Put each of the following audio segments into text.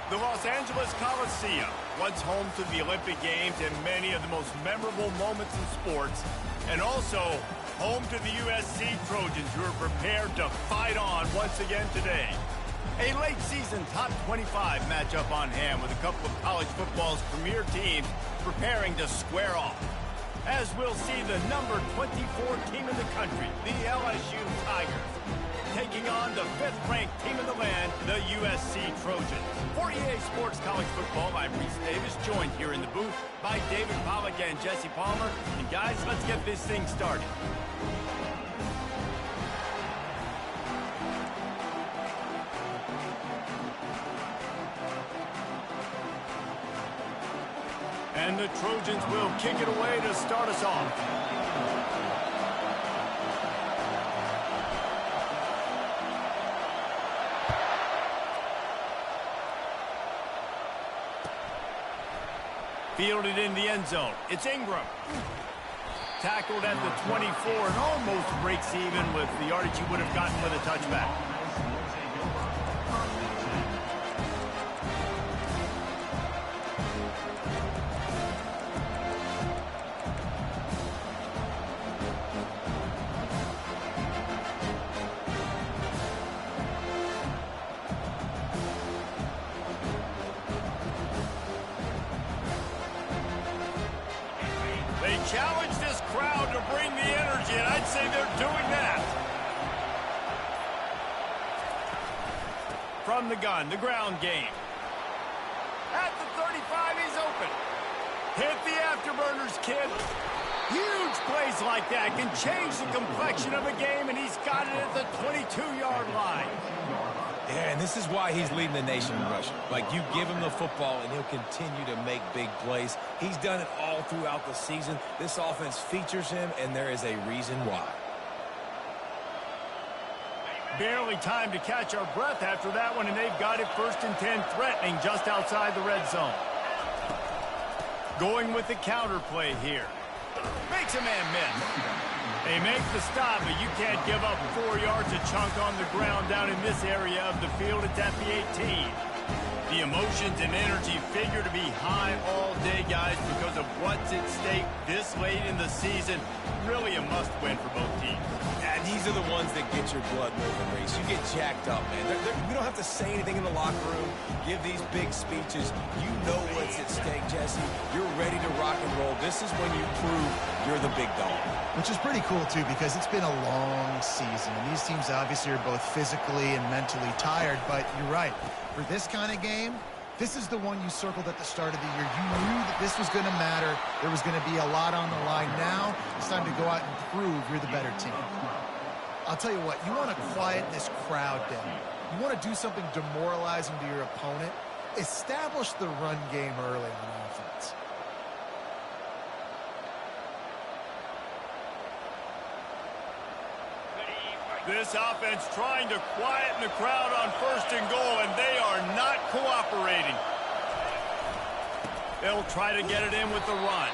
The Los Angeles Coliseum, once home to the Olympic Games and many of the most memorable moments in sports, and also home to the USC Trojans, who are prepared to fight on once again today. A late-season top 25 matchup on hand with a couple of college football's premier teams preparing to square off. As we'll see the number 24 team in the country, the LSU Tigers, taking on the 5th-ranked team in the land, the USC Trojans. For EA Sports College Football, I'm Reese Davis, joined here in the booth by David Pollack and Jesse Palmer. And guys, let's get this thing started. And the Trojans will kick it away to start us off. Fielded in the end zone. It's Ingram. Tackled at the 24 and almost breaks even with the yardage he would have gotten with a touchback. They challenge this crowd to bring the energy, and I'd say they're doing that. From the gun, the ground game. At the 35, he's open. Hit the afterburners, kid. Huge plays like that can change the complexion of a game, and he's got it at the 22-yard line. Yeah, and this is why he's leading the nation in rushing. Like, you give him the football, and he'll continue to make big plays. He's done it all throughout the season. This offense features him, and there is a reason why. Barely time to catch our breath after that one, and they've got it 1st and 10, threatening just outside the red zone. Going with the counter play here. Makes a man miss. They make the stop, but you can't give up 4 yards a chunk on the ground down in this area of the field. It's at the 18. The emotions and energy figure to be high all day, guys, because of what's at stake this late in the season. Really a must-win for both teams. And these are the ones that get your blood moving, Reese. You get jacked up, man. You don't have to say anything in the locker room, give these big speeches. You know what's at stake, Jesse. You're ready to rock and roll. This is when you prove you're the big dog. Which is pretty cool, too, because it's been a long season. And these teams obviously are both physically and mentally tired. But you're right. For this kind of game, this is the one you circled at the start of the year. You knew that this was going to matter. There was going to be a lot on the line. Now it's time to go out and prove you're the better team. I'll tell you what, you want to quiet this crowd down. You want to do something demoralizing to your opponent. Establish the run game early on offense. This offense trying to quieten the crowd on 1st and goal, and they are not cooperating. They'll try to get it in with the run.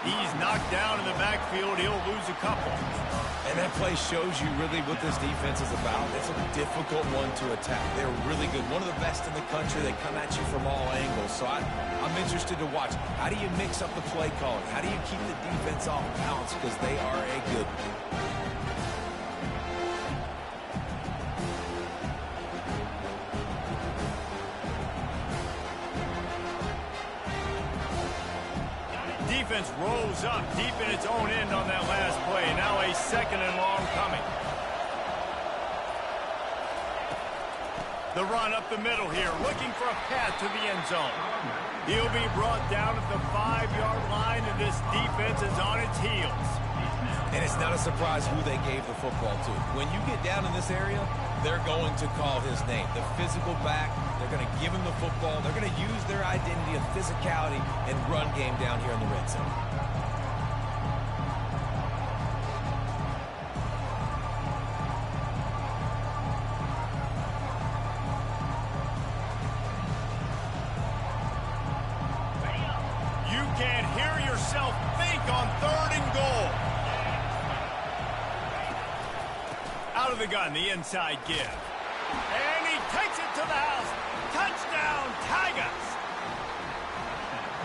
He's knocked down in the backfield. He'll lose a couple. And that play shows you really what this defense is about. It's a difficult one to attack. They're really good. One of the best in the country. They come at you from all angles. So I'm interested to watch. How do you mix up the play calling? How do you keep the defense off balance? Because they are a good one. Defense rolls up deep in its own end on that last play. Now a 2nd and long coming. The run up the middle here, looking for a path to the end zone. He'll be brought down at the 5-yard line, and this defense is on its heels. And it's not a surprise who they gave the football to. When you get down in this area, they're going to call his name. The physical back, they're going to give him the football. They're going to use their identity of physicality and run game down here in the red zone. You can't hear yourself think on 3rd and goal. Out of the gun, the inside give. And he takes it to the house. Touchdown, Tigers!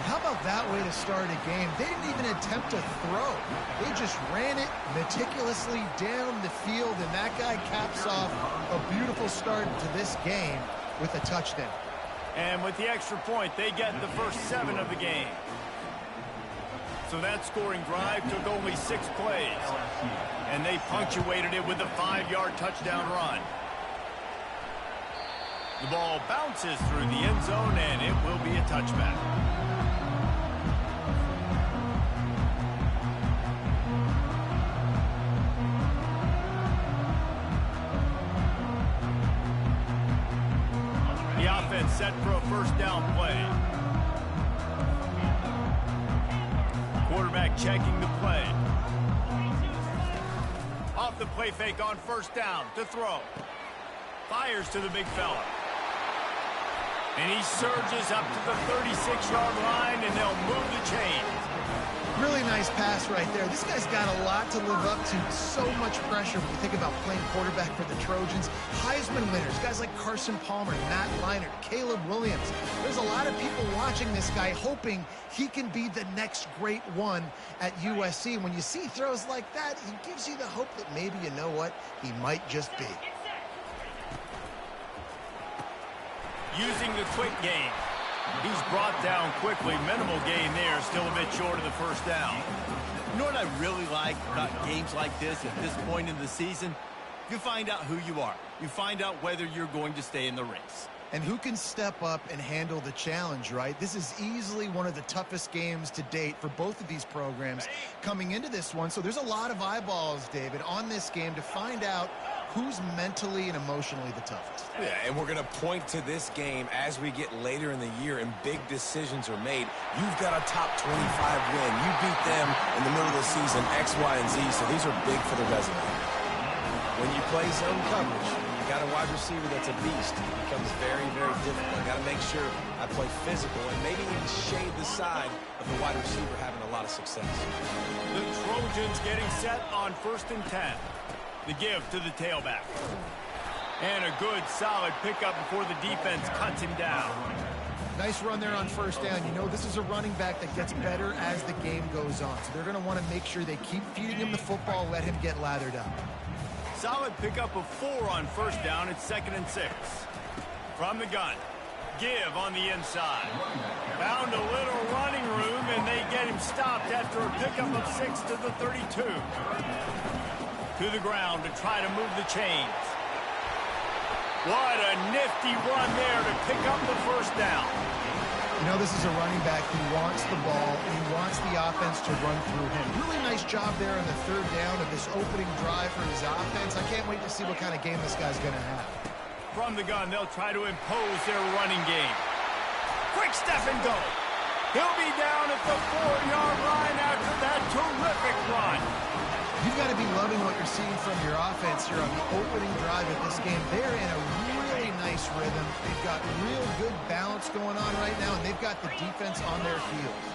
How about that way to start a game? They didn't even attempt to throw. They just ran it meticulously down the field, and that guy caps off a beautiful start to this game with a touchdown. And with the extra point, they get the first 7 of the game. So that scoring drive took only 6 plays, and they punctuated it with a 5-yard touchdown run. The ball bounces through the end zone, and it will be a touchback. The offense set for a first down play. Quarterback checking the play. Off the play fake on first down to throw. Fires to the big fella. And he surges up to the 36-yard line, and they'll move the chains. Really nice pass right there. This guy's got a lot to live up to. So much pressure when you think about playing quarterback for the Trojans. Heisman winners, guys like Carson Palmer, Matt Leinart, Caleb Williams. There's a lot of people watching this guy hoping he can be the next great one at USC. When you see throws like that, he gives you the hope that maybe, you know what, he might just be. Using the quick game. He's brought down quickly. Minimal gain there. Still a bit short of the first down. You know what I really like about games like this at this point in the season? You find out who you are. You find out whether you're going to stay in the race. And who can step up and handle the challenge, right? This is easily one of the toughest games to date for both of these programs coming into this one. So there's a lot of eyeballs, David, on this game to find out who's mentally and emotionally the toughest. Yeah, and we're going to point to this game as we get later in the year and big decisions are made. You've got a top 25 win. You beat them in the middle of the season, X, Y, and Z, so these are big for the resume. When you play zone coverage, you got a wide receiver that's a beast. It becomes very, very difficult. I got to make sure I play physical and maybe even shade the side of the wide receiver having a lot of success. The Trojans getting set on 1st and 10. The give to the tailback. And a good, solid pickup before the defense cuts him down. Nice run there on first down. You know, this is a running back that gets better as the game goes on. So they're going to want to make sure they keep feeding him the football, let him get lathered up. Solid pickup of 4 on first down. It's 2nd and 6. From the gun. Give on the inside. Found a little running room, and they get him stopped after a pickup of 6 to the 32. To the ground to try to move the chains. What a nifty run there to pick up the first down. You know, this is a running back who wants the ball, and he wants the offense to run through him. Really nice job there on the 3rd down of this opening drive for his offense. I can't wait to see what kind of game this guy's going to have. From the gun, they'll try to impose their running game. Quick step and go. He'll be down at the 4-yard line after that terrific run. You've got to be loving what you're seeing from your offense here on the opening drive of this game. They're in a really nice rhythm. They've got real good balance going on right now, and they've got the defense on their heels.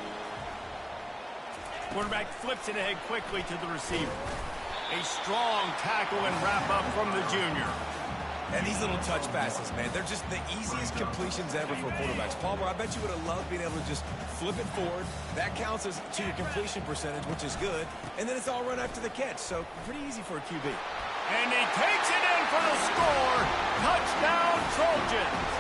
Quarterback flips it ahead quickly to the receiver. A strong tackle and wrap up from the junior. And these little touch passes, man, they're just the easiest completions ever for quarterbacks. Palmer, I bet you would have loved being able to just flip it forward. That counts as to your completion percentage, which is good. And then it's all run after the catch, so pretty easy for a QB. And he takes it in for the score. Touchdown, Trojans.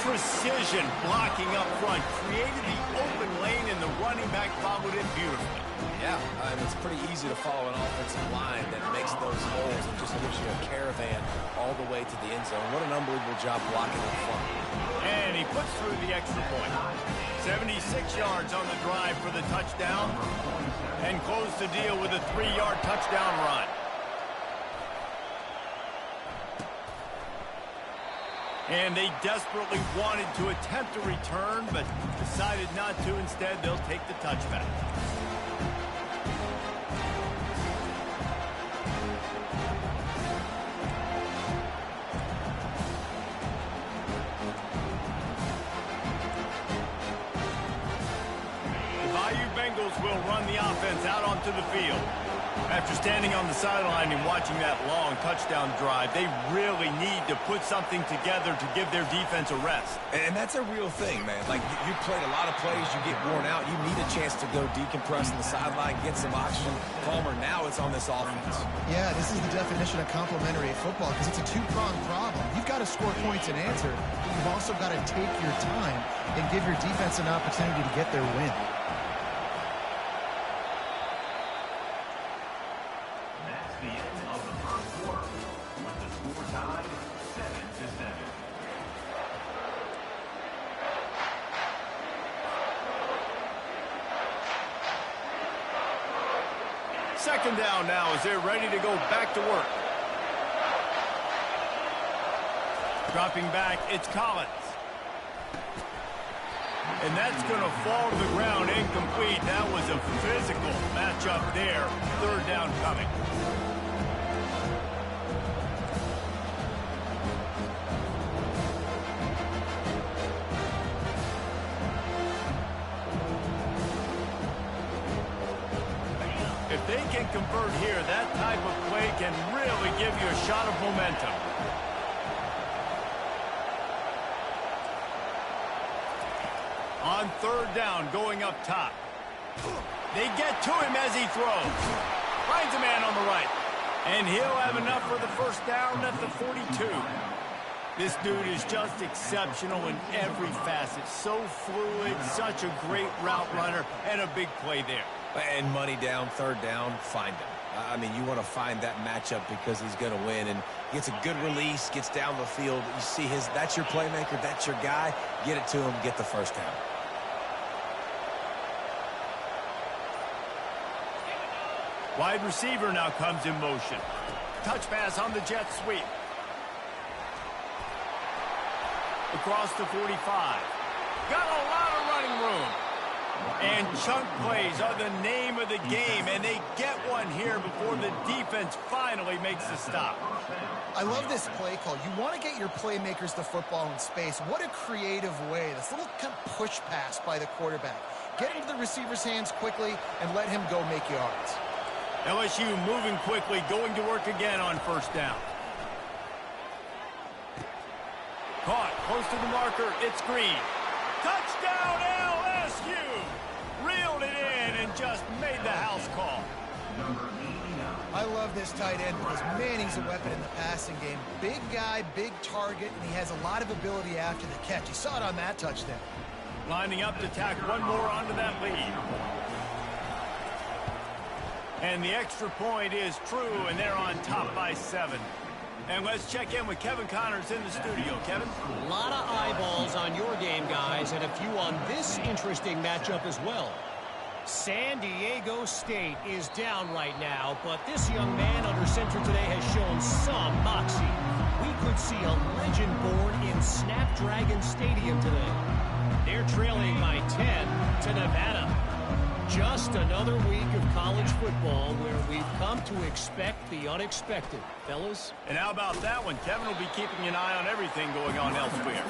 Precision blocking up front created the open lane, and the running back followed it beautifully. Yeah, it's pretty easy to follow an offensive line that makes those holes and just gives you a caravan all the way to the end zone. What an unbelievable job blocking up front. And he puts through the extra point. 76 yards on the drive for the touchdown, and close the deal with a 3-yard touchdown run. And they desperately wanted to attempt a return, but decided not to. Instead, they'll take the touchback. The Bayou Bengals will run the offense out onto the field. After standing on the sideline and watching that long touchdown drive, they really need to put something together to give their defense a rest. And that's a real thing, man. Like, you played a lot of plays, you get worn out, you need a chance to go decompress on the sideline, get some oxygen. Palmer, now it's on this offense. Yeah, this is the definition of complementary football because it's a two-pronged problem. You've got to score points and answer, but you've also got to take your time and give your defense an opportunity to get their win. Second down now as they're ready to go back to work. Dropping back, it's Collins. And that's going to fall to the ground incomplete. That was a physical matchup there. Third down coming. If they can convert here, that type of play can really give you a shot of momentum. On third down, going up top. They get to him as he throws. Finds a man on the right. And he'll have enough for the first down at the 42. This dude is just exceptional in every facet. So fluid, such a great route runner, and a big play there. And money down, third down, find him. I mean, you want to find that matchup because he's going to win. And gets a good release, gets down the field. You see that's your playmaker, that's your guy. Get it to him, get the first down. Wide receiver now comes in motion. Touch pass on the jet sweep. Across the 45. Got a lot of running room. And chunk plays are the name of the game, and they get one here before the defense finally makes the stop. I love this play call. You want to get your playmakers the football in space. What a creative way. This little kind of push pass by the quarterback. Get into the receiver's hands quickly and let him go make yards. LSU moving quickly, going to work again on first down. Caught, close to the marker, it's Green. Touchdown LSU! Reeled it in and just made the house call. I love this tight end because, man, he's a weapon in the passing game. Big guy, big target, and he has a lot of ability after the catch. You saw it on that touchdown. Lining up to tack one more onto that lead. And the extra point is true, and they're on top by 7. And let's check in with Kevin Connors in the studio. Kevin? A lot of eyeballs on your game, guys, and a few on this interesting matchup as well. San Diego State is down right now, but this young man under center today has shown some moxie. We could see a legend born in Snapdragon Stadium today. They're trailing by 10 to Nevada. Just another week of college football where we've come to expect the unexpected, fellas. And how about that one? Kevin will be keeping an eye on everything going on elsewhere.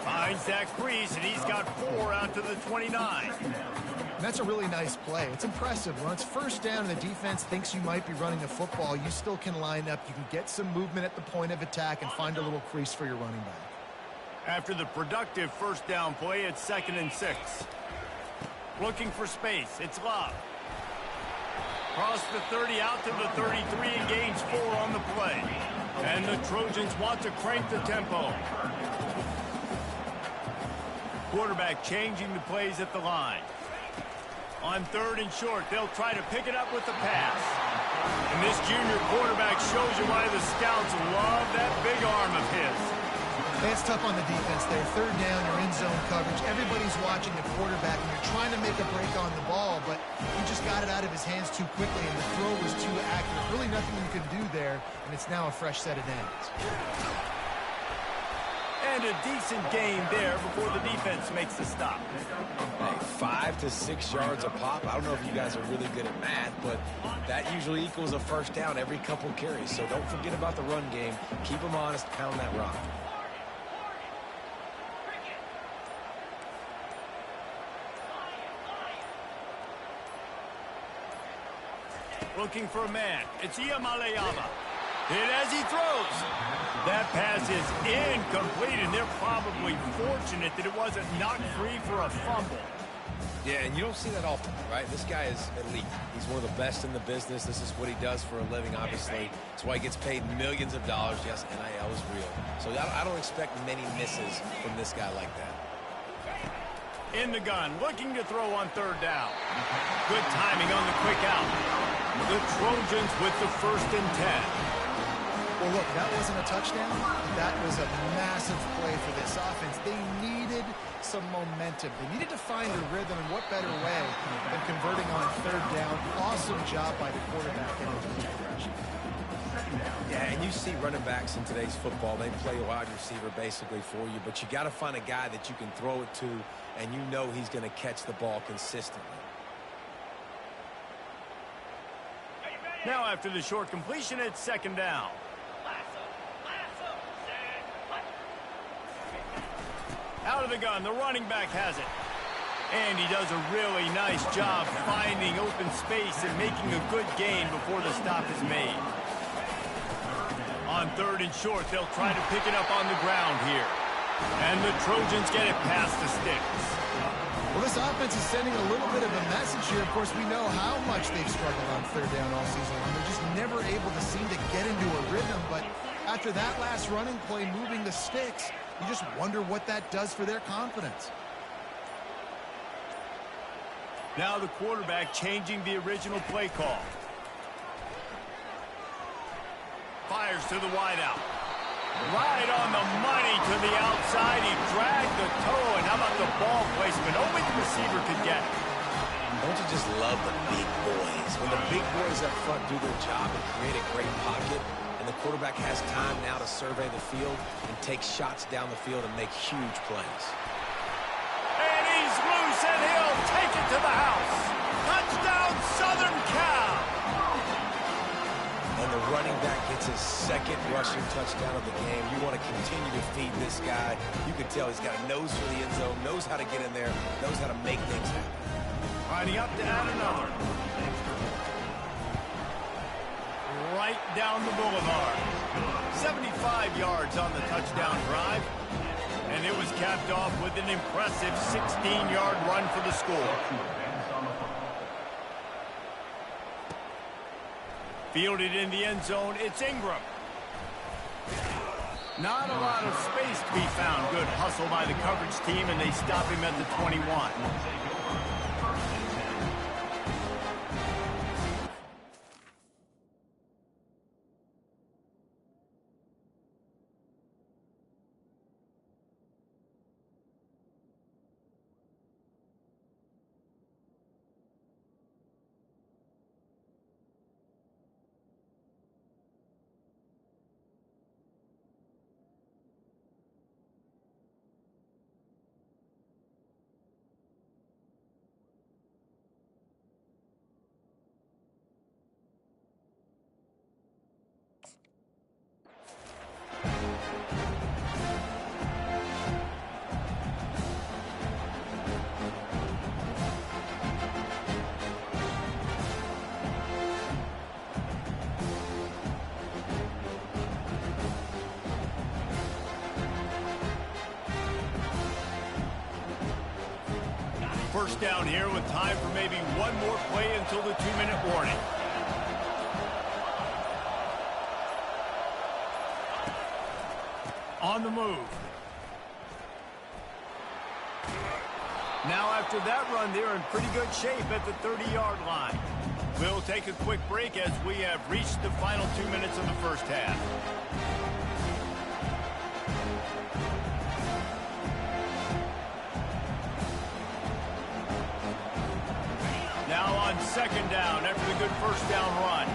Finds Zach Priest, and he's got 4 out to the 29. That's a really nice play. It's impressive. When it's first down and the defense thinks you might be running the football, you still can line up. You can get some movement at the point of attack and find a little crease for your running back. After the productive first down play, it's 2nd and 6. Looking for space. It's Love. Cross the 30 out to the 33 and gains 4 on the play. And the Trojans want to crank the tempo. Quarterback changing the plays at the line. On 3rd and short, they'll try to pick it up with the pass. And this junior quarterback shows you why the scouts love that big arm of his. It's tough on the defense there. 3rd down, you're in zone coverage. Everybody's watching the quarterback, and you're trying to make a break on the ball, but he just got it out of his hands too quickly, and the throw was too accurate. Really nothing you could do there, and it's now a fresh set of downs. And a decent gain there before the defense makes the stop. Hey, 5 to 6 yards a pop. I don't know if you guys are really good at math, but that usually equals a first down every couple carries. So don't forget about the run game. Keep them honest, pound that rock. Looking for a man. It's Iamaleava. Hit as he throws. That pass is incomplete, and they're probably fortunate that it wasn't knocked free for a fumble. Yeah, and you don't see that often, right? This guy is elite. He's one of the best in the business. This is what he does for a living, obviously. That's why he gets paid millions of dollars. Yes, NIL is real. So I don't expect many misses from this guy like that. In the gun, looking to throw on third down. Good timing on the quick out. The Trojans with the 1st and 10. Well, look, that wasn't a touchdown. That was a massive play for this offense. They needed some momentum. They needed to find a rhythm, and what better way than converting on third down. Awesome job by the quarterback in the progression. Yeah, and you see running backs in today's football, they play wide receiver basically for you, but you got to find a guy that you can throw it to, and you know he's going to catch the ball consistently. Now after the short completion, it's 2nd down. Out of the gun, the running back has it. And he does a really nice job finding open space and making a good gain before the stop is made. On 3rd and short, they'll try to pick it up on the ground here. And the Trojans get it past the sticks. Well, this offense is sending a little bit of a message here. Of course, we know how much they've struggled on third down all season long. They're just never able to seem to get into a rhythm. But after that last running play, moving the sticks, you just wonder what that does for their confidence. Now the quarterback changing the original play call. Fires to the wideout. Right on the money to the outside. He dragged the toe, and how about the ball placement? Only the receiver could get it. Don't you just love the big boys? When the big boys up front do their job and create a great pocket, and the quarterback has time now to survey the field and take shots down the field and make huge plays. And he's loose, and he'll take it to the house. Touchdown, Southern Cal. And the running back gets his 2nd rushing touchdown of the game. You want to continue to feed this guy. You can tell he's got a nose for the end zone, knows how to get in there, knows how to make things happen. Lining up to add another. Right down the boulevard. 75 yards on the touchdown drive. And it was capped off with an impressive 16-yard run for the score. Fielded in the end zone, it's Ingram. Not a lot of space to be found. Good hustle by the coverage team, and they stop him at the 21. First down here with time for maybe one more play until the 2-minute warning. On the move. Now after that run, they're in pretty good shape at the 30-yard line. We'll take a quick break as we have reached the final 2 minutes of the first half. Now on 2nd down after the good first down run.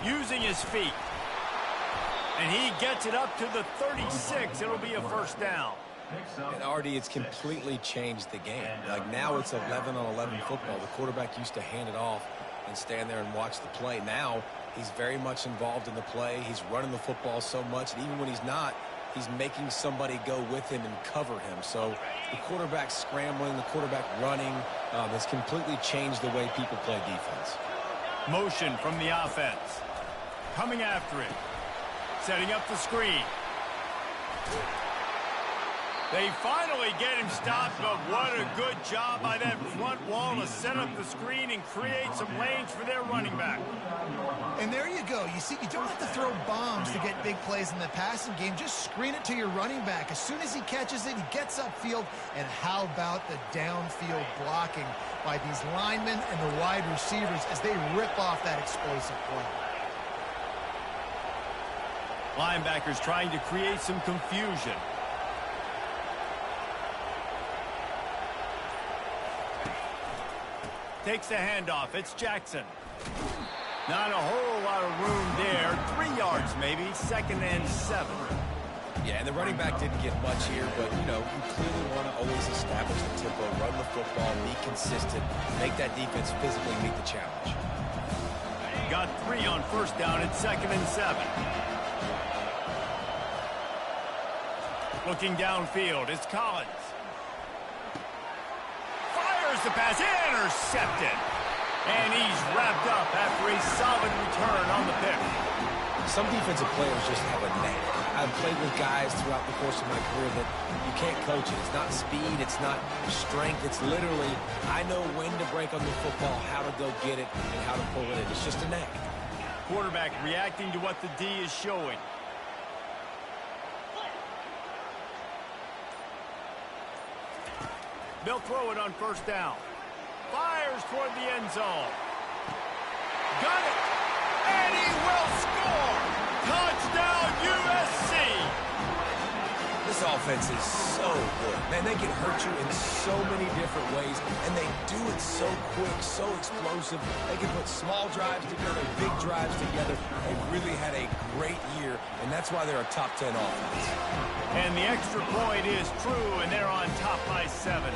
Using his feet. And he gets it up to the 36. It'll be a first down. And Artie, it's completely changed the game. Like now it's 11-on-11 football. The quarterback used to hand it off and stand there and watch the play. Now he's very much involved in the play. He's running the football so much. And even when he's not, he's making somebody go with him and cover him. So the quarterback scrambling, the quarterback running has completely changed the way people play defense. Motion from the offense. Coming after it. Setting up the screen. They finally get him stopped, but what a good job by that front wall to set up the screen and create some lanes for their running back. And there you go. You see, you don't have to throw bombs to get big plays in the passing game. Just screen it to your running back. As soon as he catches it, he gets upfield. And how about the downfield blocking by these linemen and the wide receivers as they rip off that explosive play. Linebackers trying to create some confusion. Takes the handoff. It's Jackson. Not a whole lot of room there. 3 yards maybe. 2nd and 7. Yeah, and the running back didn't get much here, but, you know, you clearly want to always establish the tempo, run the football, be consistent, make that defense physically meet the challenge. Got 3 on 1st down at 2nd and 7. Looking downfield, it's Collins. Fires the pass, intercepted. And he's wrapped up after a solid return on the pick. Some defensive players just have a knack. I've played with guys throughout the course of my career that you can't coach it. It's not speed, it's not strength. It's literally, I know when to break on the football, how to go get it, and how to pull it in. It's just a knack. Quarterback reacting to what the D is showing. They'll throw it on 1st down. Fires toward the end zone. Got it. And he will score. Touchdown USC. This offense is so good. Man, they can hurt you in so many different ways, and they do it so quick, so explosive. They can put small drives together, big drives together. They really had a great year, and that's why they're a top 10 offense. And the extra point is true, and they're on top by 7.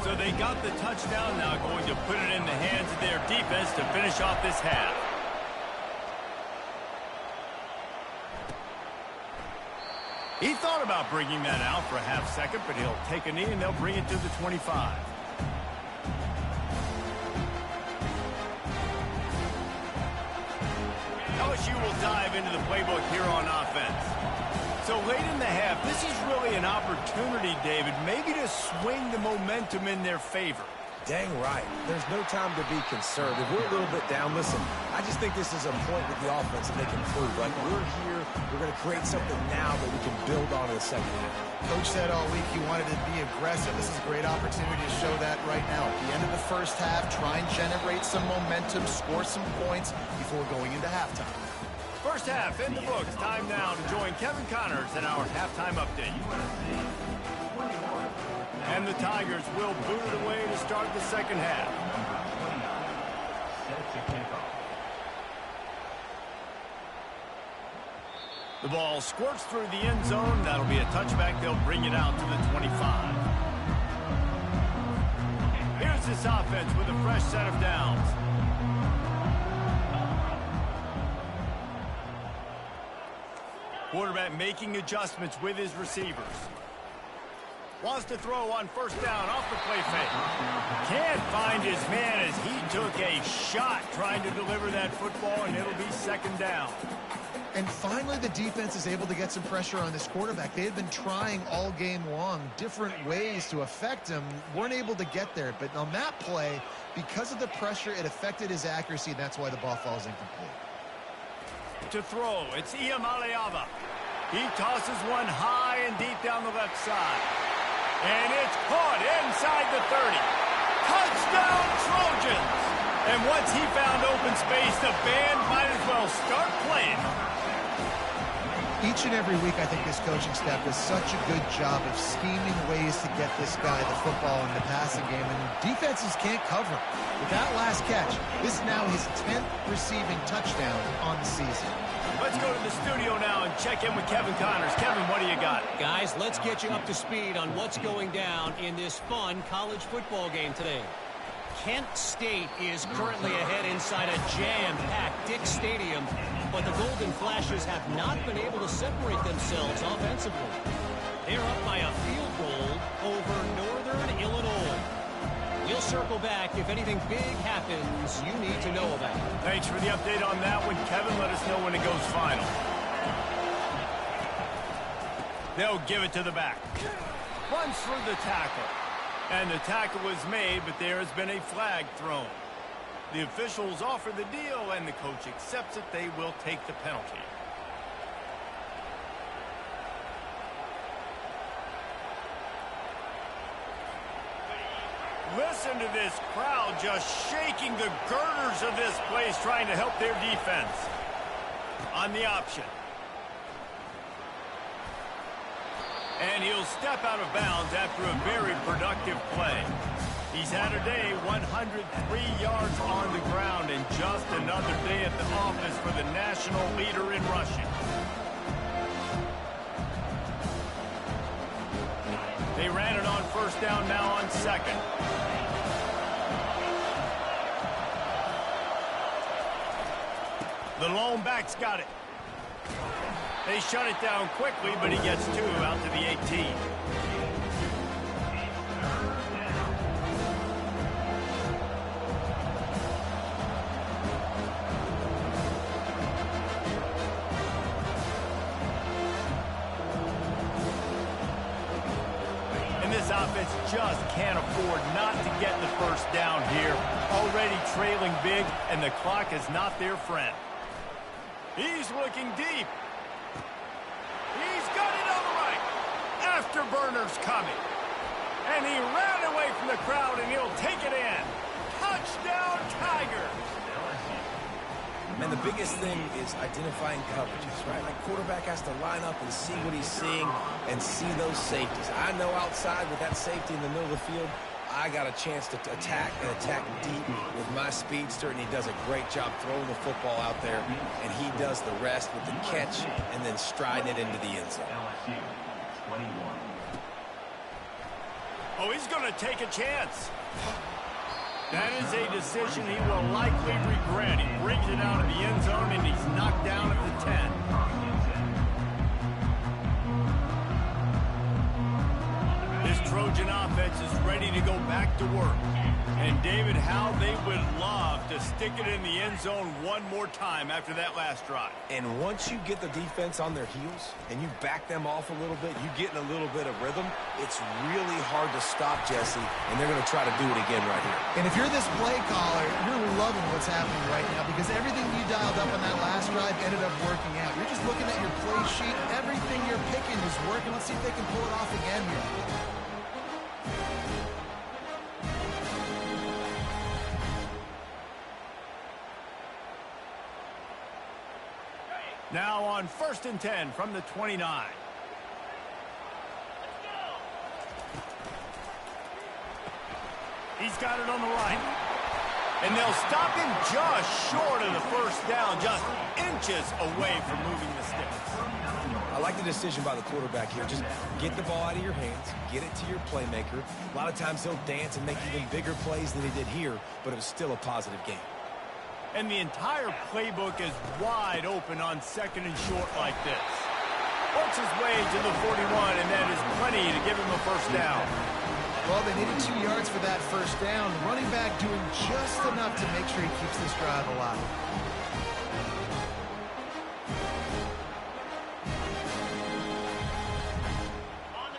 So they got the touchdown, now going to put it in the hands of their defense to finish off this half. He thought about bringing that out for a half second, but he'll take a knee and they'll bring it to the 25. LSU will dive into the playbook here on offense. So late in the half, this is really an opportunity, David, maybe to swing the momentum in their favor. Dang right. There's no time to be concerned. If we're a little bit down, listen, I just think this is a point with the offense that they can prove. Like, we're here, we're going to create something now that we can build on in the second half. Coach said all week he wanted to be aggressive. This is a great opportunity to show that right now. At the end of the first half, try and generate some momentum, score some points before going into halftime. First half in the books. Time now to join Kevin Connors in our halftime update. And the Tigers will boot it away to start the second half. The ball squirts through the end zone. That'll be a touchback. They'll bring it out to the 25. Here's this offense with a fresh set of downs. Quarterback making adjustments with his receivers. Wants to throw on 1st down off the play fake. Can't find his man as he took a shot trying to deliver that football, and it'll be 2nd down. And finally, the defense is able to get some pressure on this quarterback. They had been trying all game long different ways to affect him. Weren't able to get there. But on that play, because of the pressure, it affected his accuracy, and that's why the ball falls incomplete. To throw, it's Iamaleava. He tosses one high and deep down the left side. And it's caught inside the 30. Touchdown, Trojans! And once he found open space, the band might as well start playing. Each and every week, I think this coaching staff does such a good job of scheming ways to get this guy the football in the passing game, and defenses can't cover him. With that last catch, this is now his 10th receiving touchdown on the season. Let's go to the studio now and check in with Kevin Connors. Kevin, what do you got? Guys, let's get you up to speed on what's going down in this fun college football game today. Kent State is currently ahead inside a jam-packed Dick Stadium. but the Golden Flashes have not been able to separate themselves offensively. They're up by a field goal over Northern Illinois. We'll circle back if anything big happens you need to know about. Thanks for the update on that one, Kevin. Let us know when it goes final. They'll give it to the back. Runs through the tackle. And the tackle was made, but there has been a flag thrown. The officials offer the deal, and the coach accepts it. They will take the penalty. Listen to this crowd just shaking the girders of this place, trying to help their defense. On the option. And he'll step out of bounds after a very productive play. He's had a day, 103 yards on the ground, and just another day at the office for the national leader in rushing. They ran it on first down, now on second. The lone back's got it. They shut it down quickly, but he gets two out to the 18. And this offense just can't afford not to get the first down here. Already trailing big, and the clock is not their friend. He's looking deep. He's got it on the right. Afterburner's coming. And he ran away from the crowd, and he'll take it in. Touchdown, Tigers. And the biggest thing is identifying coverages, right? Like, quarterback has to line up and see what he's seeing and see those safeties. I know outside with that safety in the middle of the field, I got a chance to attack and attack deep with my speedster, and he does a great job throwing the football out there, and he does the rest with the catch and then striding it into the end zone. Oh, he's going to take a chance. That is a decision he will likely regret. He brings it out of the end zone, and he's knocked down at the 10. This Trojan offense is ready to go back to work. And, David, how they would love to stick it in the end zone one more time after that last drive. And once you get the defense on their heels and you back them off a little bit, you get in a little bit of rhythm, it's really hard to stop, Jesse, and they're going to try to do it again right here. And if you're this play caller, you're loving what's happening right now because everything you dialed up on that last drive ended up working out. You're just looking at your play sheet. Everything you're picking is working. Let's see if they can pull it off again here. Now on 1st and 10 from the 29. He's got it on the right. And they'll stop him just short of the first down, just inches away from moving the sticks. I like the decision by the quarterback here. Just get the ball out of your hands, get it to your playmaker. A lot of times he'll dance and make even bigger plays than he did here, but it was still a positive game. And the entire playbook is wide open on 2nd and short like this. Works his way to the 41, and that is plenty to give him a first down. Well, they needed 2 yards for that first down. Running back doing just enough to make sure he keeps this drive alive.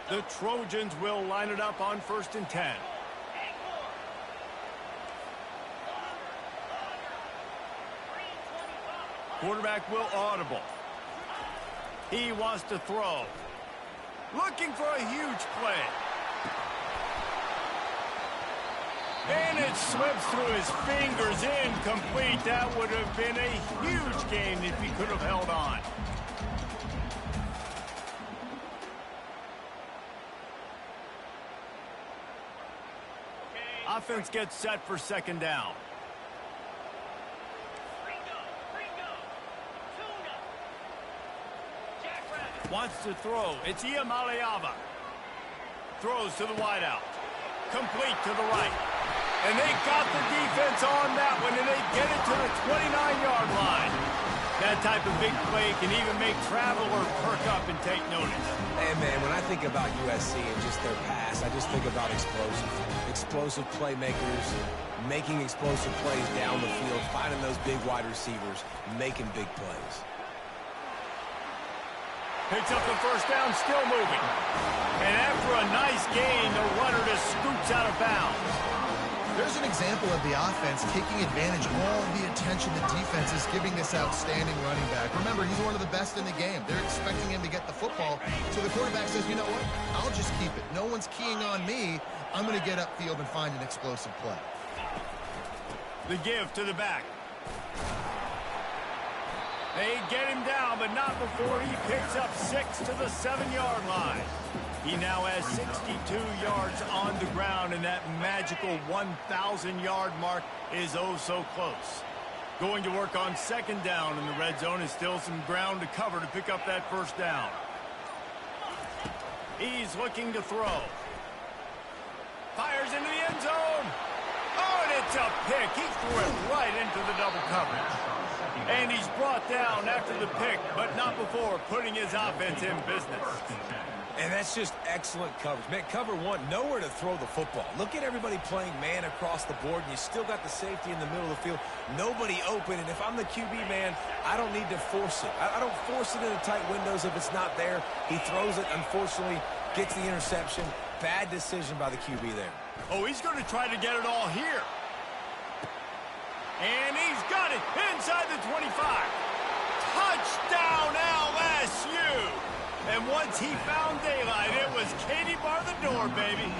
The Trojans will line it up on 1st and 10. Quarterback will audible. He wants to throw. Looking for a huge play. And it slips through his fingers, incomplete. That would have been a huge game if he could have held on. Offense gets set for 2nd down. Wants to throw. It's Iamaleava. Throws to the wideout. Complete to the right. And they got the defense on that one, and they get it to the 29-yard line. That type of big play can even make travelers perk up and take notice. Hey, man, when I think about USC and just their pass, I just think about explosive. Explosive playmakers, making explosive plays down the field, finding those big wide receivers, making big plays. Picks up the first down, still moving. And after a nice gain, the runner just scoots out of bounds. There's an example of the offense taking advantage of all the attention the defense is giving this outstanding running back. Remember, he's one of the best in the game. They're expecting him to get the football. So the quarterback says, you know what? I'll just keep it. No one's keying on me. I'm going to get upfield and find an explosive play. The give to the back. They get him down, but not before he picks up 6 to the 7-yard line. He now has 62 yards on the ground, and that magical 1,000-yard mark is oh so close. Going to work on second down in the red zone is still some ground to cover to pick up that first down. He's looking to throw. Fires into the end zone. Oh, and it's a pick. He threw it right into the double coverage. And he's brought down after the pick, but not before putting his offense in business. And that's just excellent coverage. Man, cover one, nowhere to throw the football. Look at everybody playing man across the board, and you still got the safety in the middle of the field. Nobody open, and if I'm the QB, man, I don't need to force it. I don't force it into tight windows if it's not there. He throws it, unfortunately, gets the interception. Bad decision by the QB there. Oh, he's going to try to get it all here. And he's got it inside the 25. Touchdown, LSU! And once he found daylight, it was Katie bar the door, baby.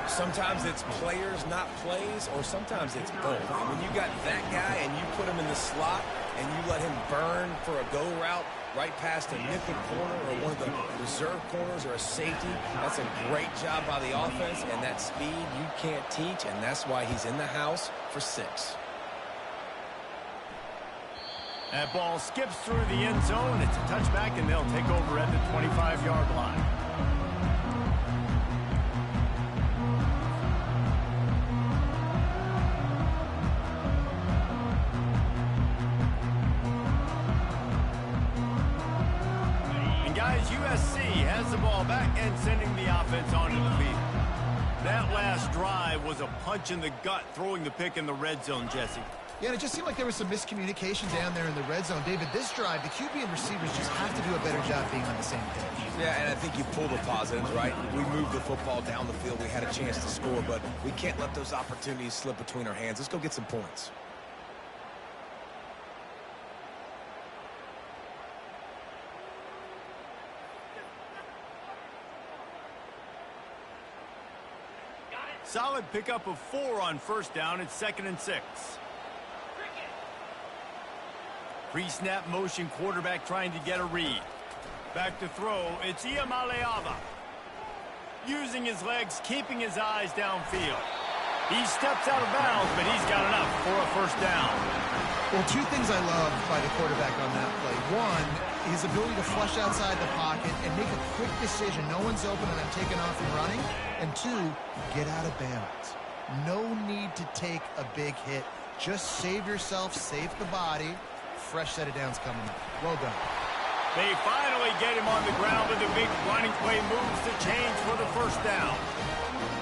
Sometimes it's players, not plays, or sometimes it's both. And when you got that guy and you put him in the slot and you let him burn for a go route right past a nickel corner or one of the reserve corners or a safety, that's a great job by the offense, and that speed you can't teach, and that's why he's in the house for 6. That ball skips through the end zone. It's a touchback, and they'll take over at the 25-yard line. And guys, USC has the ball back and sending the offense onto the field. That last drive was a punch in the gut, throwing the pick in the red zone, Jesse. Yeah, and it just seemed like there was some miscommunication down there in the red zone. David, this drive, the QB and receivers just have to do a better job being on the same page. Yeah, and I think you pull the positives, right? We moved the football down the field. We had a chance to score, but we can't let those opportunities slip between our hands. Let's go get some points. Solid pickup of 4 on first down. It's 2nd and 6. Pre-snap motion quarterback trying to get a read. Back to throw. It's Iamaleava. Using his legs, keeping his eyes downfield. He steps out of bounds, but he's got enough for a first down. Well, 2 things I love by the quarterback on that play. One, his ability to flush outside the pocket and make a quick decision. No one's open and I'm taking off and running. And 2, get out of bounds. No need to take a big hit. Just save yourself, save the body. Fresh set of downs coming up. Well done. They finally get him on the ground with a big running play, moves the chains for the first down.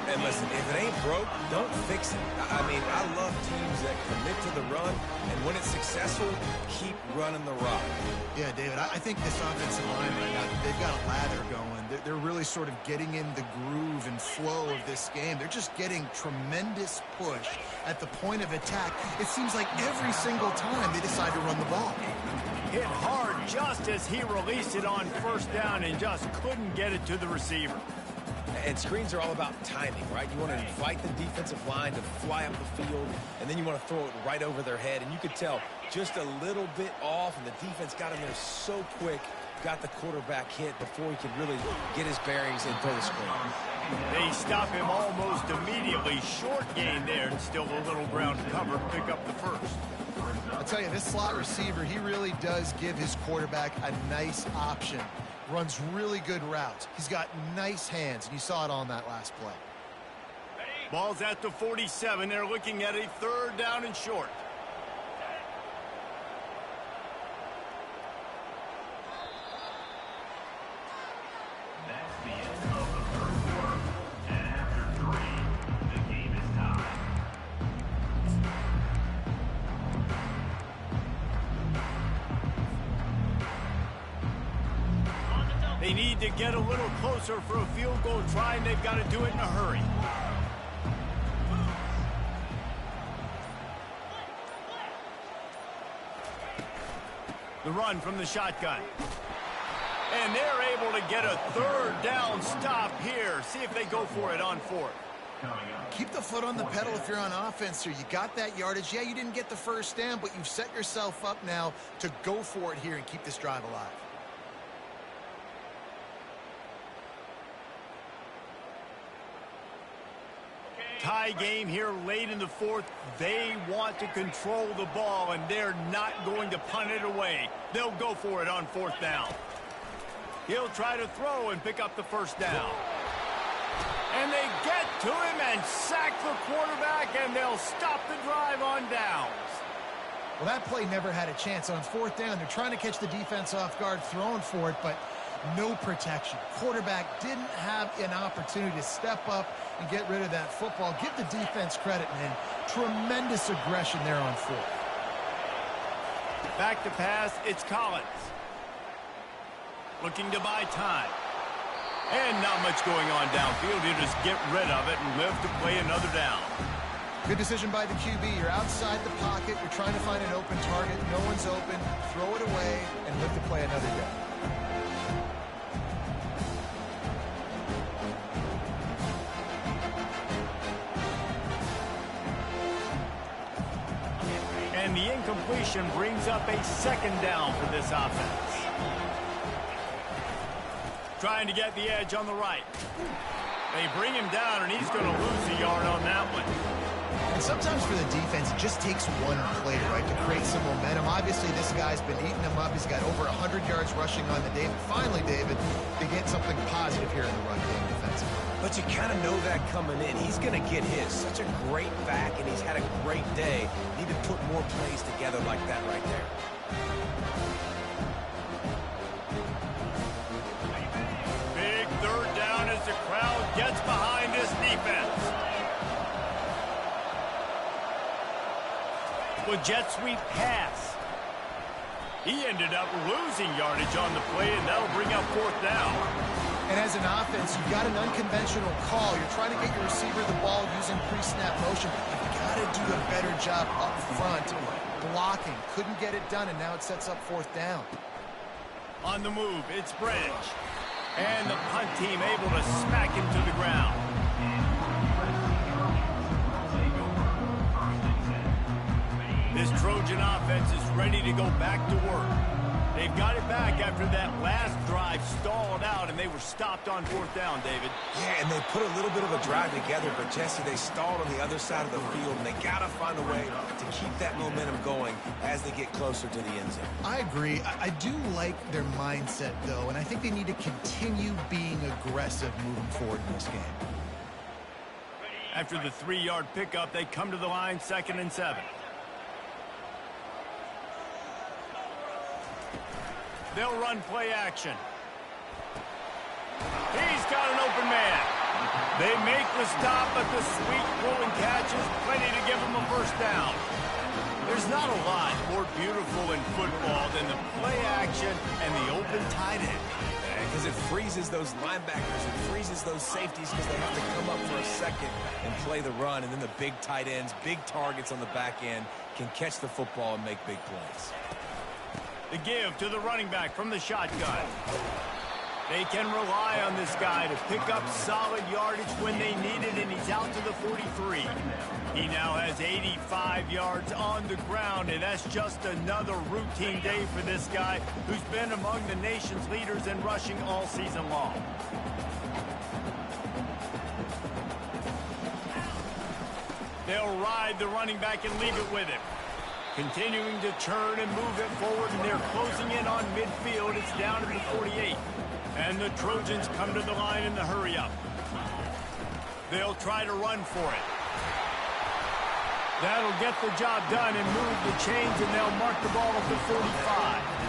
And listen, if it ain't broke, don't fix it. I mean, I love teams that commit to the run, and when it's successful, keep running the rock. Yeah, David, I think this offensive line right now, they've got a lather going. They're really sort of getting in the groove and flow of this game. They're just getting tremendous push at the point of attack. It seems like every single time they decide to run the ball. Hit hard just as he released it on first down and just couldn't get it to the receiver. And screens are all about timing, right? You want to invite the defensive line to fly up the field, and then you want to throw it right over their head. And you could tell just a little bit off, and the defense got in there so quick, got the quarterback hit before he could really get his bearings and throw the screen. They stop him almost immediately. Short gain there, and still a little ground to cover to pick up the first. I'll tell you, this slot receiver, he really does give his quarterback a nice option. Runs really good routes. He's got nice hands, and you saw it on that last play. Ball's at the 47. They're looking at a 3rd down and short. to get a little closer for a field goal try, and they've got to do it in a hurry. The run from the shotgun. And they're able to get a third down stop here. See if they go for it on fourth. Keep the foot on the pedal if you're on offense here. You got that yardage. Yeah, you didn't get the first down, but you've set yourself up now to go for it here and keep this drive alive. Tie game here late in the fourth. They want to control the ball, and they're not going to punt it away. They'll go for it on fourth down. He'll try to throw and pick up the first down. And they get to him and sack the quarterback, and they'll stop the drive on downs. Well, that play never had a chance. On fourth down, they're trying to catch the defense off guard, throwing for it, but no protection. Quarterback didn't have an opportunity to step up and get rid of that football. Give the defense credit, man. Tremendous aggression there on fourth. Back to pass, it's Collins. Looking to buy time. And not much going on downfield. You just get rid of it and live to play another down. Good decision by the QB. You're outside the pocket. You're trying to find an open target. No one's open. Throw it away and live to play another down. And the incompletion brings up a second down for this offense. Trying to get the edge on the right. They bring him down, and he's going to lose a yard on that one. And sometimes for the defense, it just takes one play, right, to create some momentum. Obviously, this guy's been eating them up. He's got over 100 yards rushing on the day. Finally, David, they get something positive here in the run game defensively. But you kind of know that coming in. He's going to get his. Such a great back, and he's had a great day. Need to put more plays together like that right there. Big third down as the crowd gets behind this defense. With jet sweep pass. He ended up losing yardage on the play, and that'll bring up fourth down. And as an offense, you've got an unconventional call. You're trying to get your receiver the ball using pre-snap motion. You've got to do a better job up front blocking. Couldn't get it done, and now it sets up fourth down. On the move, it's Branch. And the punt team able to smack him to the ground. This Trojan offense is ready to go back to work. They've got it back after that last drive stalled out, and they were stopped on fourth down, David. Yeah, and they put a little bit of a drive together, but Jesse, they stalled on the other side of the field, and they got to find a way to keep that momentum going as they get closer to the end zone. I agree. I do like their mindset, though, and I think they need to continue being aggressive moving forward in this game. After the 3-yard pickup, they come to the line, 2nd and 7. They'll run play action. He's got an open man. They make the stop, but the sweet throw and catch is plenty to give them a first down. There's not a lot more beautiful in football than the play action and the open tight end. Because it freezes those linebackers, it freezes those safeties because they have to come up for a second and play the run, and then the big tight ends, big targets on the back end can catch the football and make big plays. The give to the running back from the shotgun. They can rely on this guy to pick up solid yardage when they need it, and he's out to the 43. He now has 85 yards on the ground, and that's just another routine day for this guy who's been among the nation's leaders in rushing all season long. They'll ride the running back and leave it with him. Continuing to turn and move it forward, and they're closing in on midfield. It's down to the 48. And the Trojans come to the line in the hurry-up. They'll try to run for it. That'll get the job done and move the chains, and they'll mark the ball at the 45.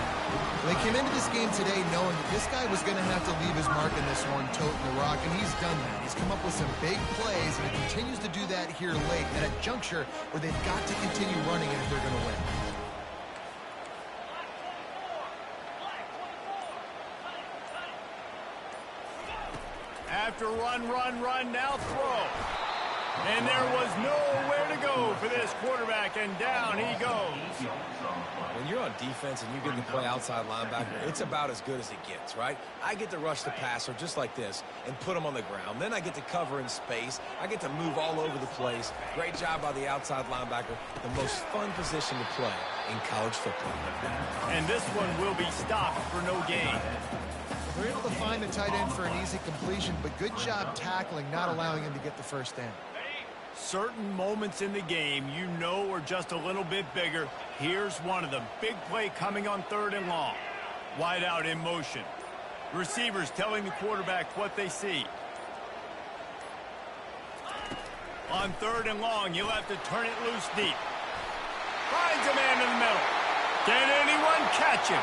They came into this game today knowing that this guy was going to have to leave his mark in this one, toting the rock, and he's done that. He's come up with some big plays, and he continues to do that here late at a juncture where they've got to continue running it if they're going to win. after run, now throw. And there was nowhere to go for this quarterback, and down he goes. When you're on defense and you get to play outside linebacker, it's about as good as it gets, right? I get to rush the passer just like this and put him on the ground. Then I get to cover in space. I get to move all over the place. Great job by the outside linebacker. The most fun position to play in college football. And this one will be stopped for no gain. They're able to find the tight end for an easy completion, but good job tackling, not allowing him to get the first down. Certain moments in the game you know are just a little bit bigger. Here's one of them. Big play coming on 3rd and long. Wide out in motion. Receivers telling the quarterback what they see. On 3rd and long, you'll have to turn it loose deep. Finds a man in the middle. Can anyone catch him?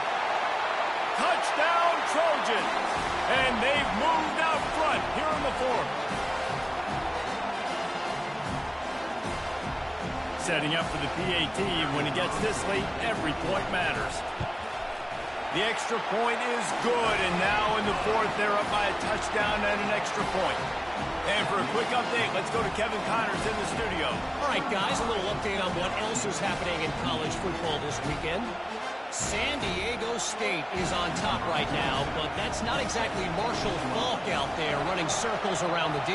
Touchdown Trojans! And they've moved out front here in the 4th. Setting up for the PAT. When he gets this late, every point matters. The extra point is good, and now in the 4th, they're up by a touchdown and an extra point. And for a quick update, let's go to Kevin Connors in the studio. All right, guys, a little update on what else is happening in college football this weekend. San Diego State is on top right now, but that's not exactly Marshall Faulk out there running circles around the D.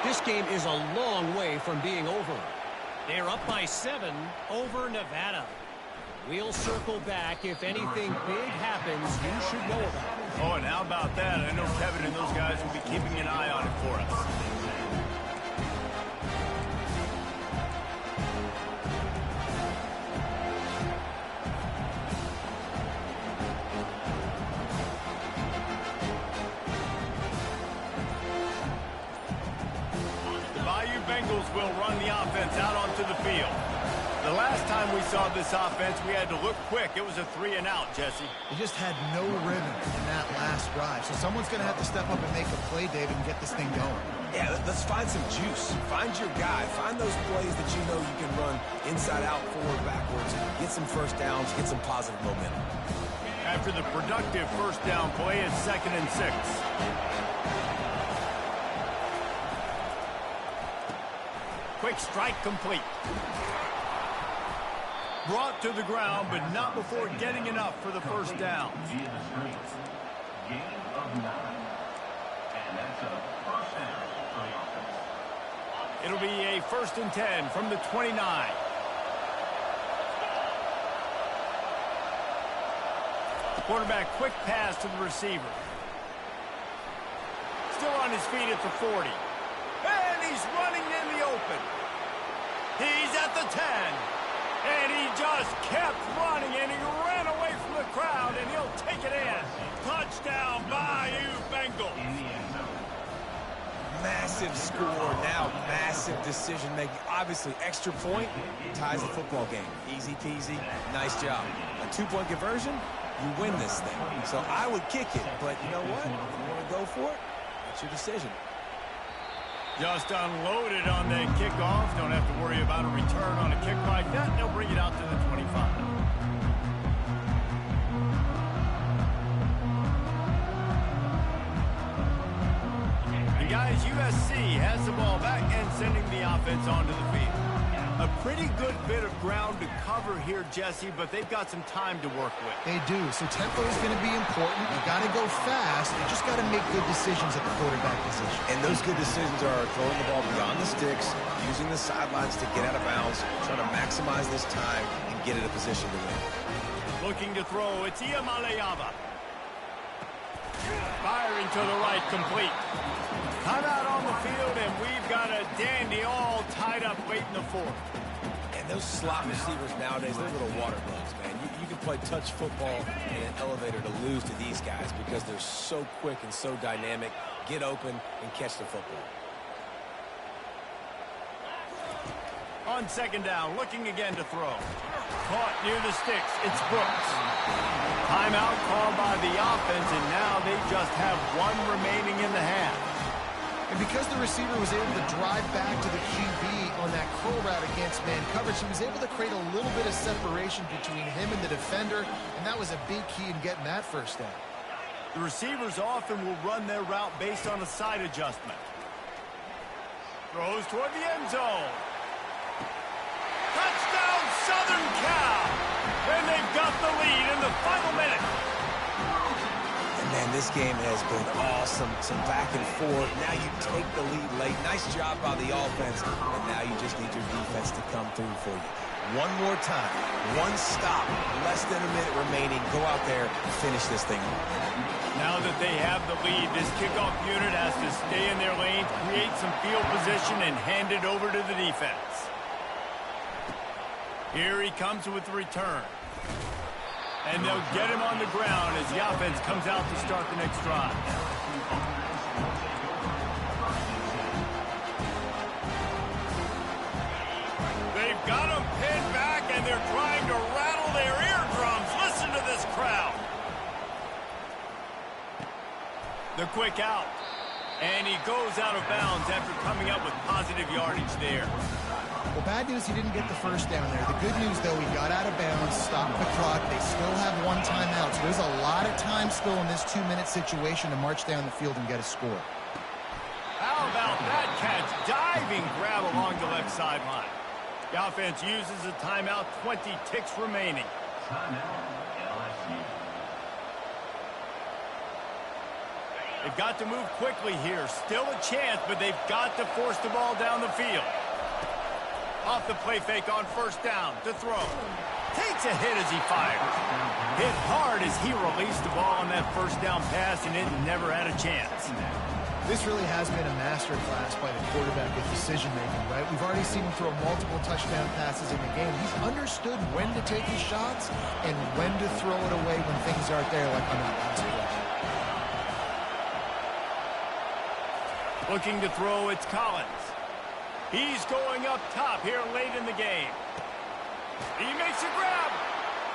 This game is a long way from being over. They're up by 7 over Nevada. We'll circle back. If anything big happens, you should know about it. Oh, and how about that? I know Kevin and those guys will be keeping an eye on it for us. Bengals will run the offense out onto the field. The last time we saw this offense, we had to look quick. It was a 3-and-out, Jesse. They just had no rhythm in that last drive. So someone's going to have to step up and make a play, David, and get this thing going. Yeah, let's find some juice. Find your guy. Find those plays that you know you can run inside out, forward, backwards. Get some first downs. Get some positive momentum. After the productive first down play, it's 2nd and 6. Quick strike complete. Brought to the ground, but not before getting enough for the first down. It'll be a 1st and 10 from the 29. Quarterback quick pass to the receiver. Still on his feet at the 40. And he's running in the open. He's at the 10. And he just kept running, and he ran away from the crowd, and he'll take it in. Touchdown, Bayou Bengals. Massive score, now massive decision-making. Obviously, extra point ties the football game. Easy peasy, nice job. A 2-point conversion, you win this thing. So I would kick it, but you know what? If you want to go for it, that's your decision. Just unloaded on the kickoff. Don't have to worry about a return on a kick like that. They'll bring it out to the 25. The guys, USC has the ball back and sending the offense onto the field. A pretty good bit of ground to cover here, Jesse, but they've got some time to work with. They do. So tempo is going to be important. You got to go fast. You just got to make good decisions at the quarterback position. And those good decisions are throwing the ball beyond the sticks, using the sidelines to get out of bounds, trying to maximize this time and get in a position to win. Looking to throw, it's Iamaleava. Firing to the right, complete. Timeout on the field, and we've got a dandy all tied up late in the 4th. And those slot receivers nowadays, they're little water bugs, man. You can play touch football in an elevator to lose to these guys because they're so quick and so dynamic. Get open and catch the football. On 2nd down, looking again to throw. Caught near the sticks. It's Brooks. Timeout called by the offense, and now they just have 1 remaining in the half. And because the receiver was able to drive back to the QB on that curl route against man coverage, he was able to create a little bit of separation between him and the defender, and that was a big key in getting that first down. The receivers often will run their route based on a side adjustment. Throws toward the end zone. Touchdown, Southern Cal! And they've got the lead in the final minute. And man, this game has been awesome. Some back and forth. Now you take the lead late. Nice job by the offense. And now you just need your defense to come through for you. One more time. One stop. Less than a minute remaining. Go out there and finish this thing. Now that they have the lead, this kickoff unit has to stay in their lane, create some field position, and hand it over to the defense. Here he comes with the return. And they'll get him on the ground as the offense comes out to start the next drive. They've got him pinned back, and they're trying to rattle their eardrums. Listen to this crowd. The quick out. And he goes out of bounds after coming up with positive yardage there. Well, bad news, he didn't get the first down there. The good news, though, he got out of bounds, stopped the clock. They still have one timeout, so there's a lot of time still in this 2-minute situation to march down the field and get a score. How about that catch? Diving grab along the left sideline. The offense uses a timeout, 20 ticks remaining. They've got to move quickly here. Still a chance, but they've got to force the ball down the field. Off the play fake on first down to throw. Takes a hit as he fires. Hit hard as he released the ball on that first down pass, and it never had a chance. This really has been a masterclass by the quarterback with decision-making, right? We've already seen him throw multiple touchdown passes in the game. He's understood when to take his shots and when to throw it away when things aren't there, like on that last play. Looking to throw, it's Collins. He's going up top here late in the game. He makes a grab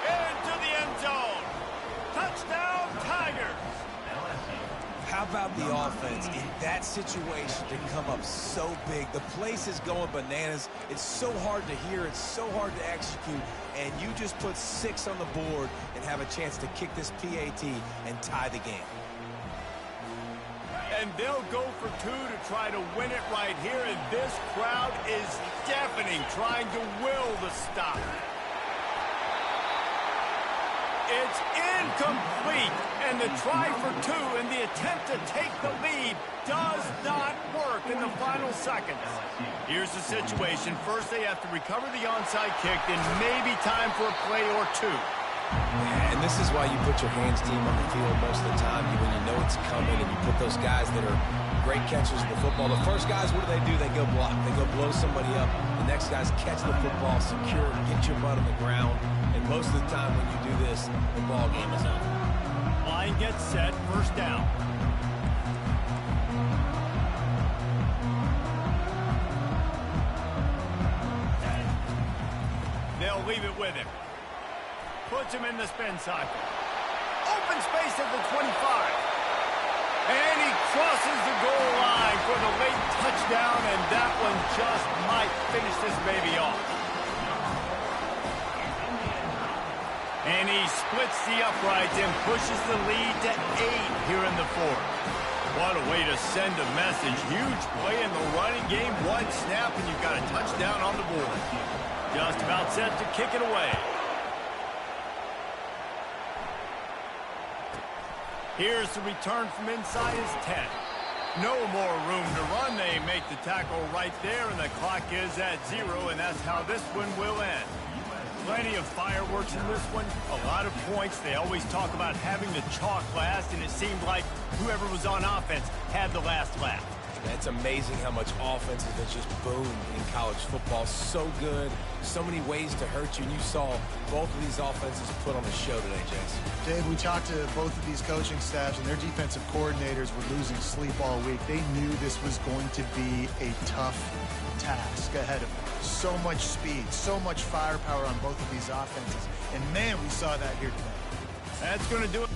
into the end zone. Touchdown, Tigers. How about the offense in that situation to come up so big? The place is going bananas. It's so hard to hear. It's so hard to execute. And you just put 6 on the board and have a chance to kick this PAT and tie the game. And they'll go for 2 to try to win it right here. And this crowd is deafening, trying to will the stop. It's incomplete. And the try for 2 and the attempt to take the lead does not work in the final seconds. Here's the situation. First, they have to recover the onside kick, then maybe time for a play or 2. And this is why you put your hands team on the field most of the time when you know it's coming, and you put those guys that are great catchers of the football. The first guys, what do? They go block. They go blow somebody up. The next guys catch the football, secure, get your butt on the ground. And most of the time when you do this, the ball game is over. Line gets set, first down. They'll leave it with him. Puts him in the spin cycle. Open space at the 25. And he crosses the goal line for the late touchdown, and that one just might finish this baby off. And he splits the uprights and pushes the lead to 8 here in the 4th. What a way to send a message. Huge play in the running game. One snap, and you've got a touchdown on the board. Just about set to kick it away. Here's the return from inside his 10. No more room to run. They make the tackle right there, and the clock is at 0, and that's how this one will end. Plenty of fireworks in this one. A lot of points. They always talk about having the chalk last, and it seemed like whoever was on offense had the last laugh. It's amazing how much offense has just boomed in college football. So good. So many ways to hurt you. And you saw both of these offenses put on the show today, Jason. Dave, we talked to both of these coaching staffs, and their defensive coordinators were losing sleep all week. They knew this was going to be a tough task ahead of them. So much speed, so much firepower on both of these offenses. And, man, we saw that here today. That's going to do it.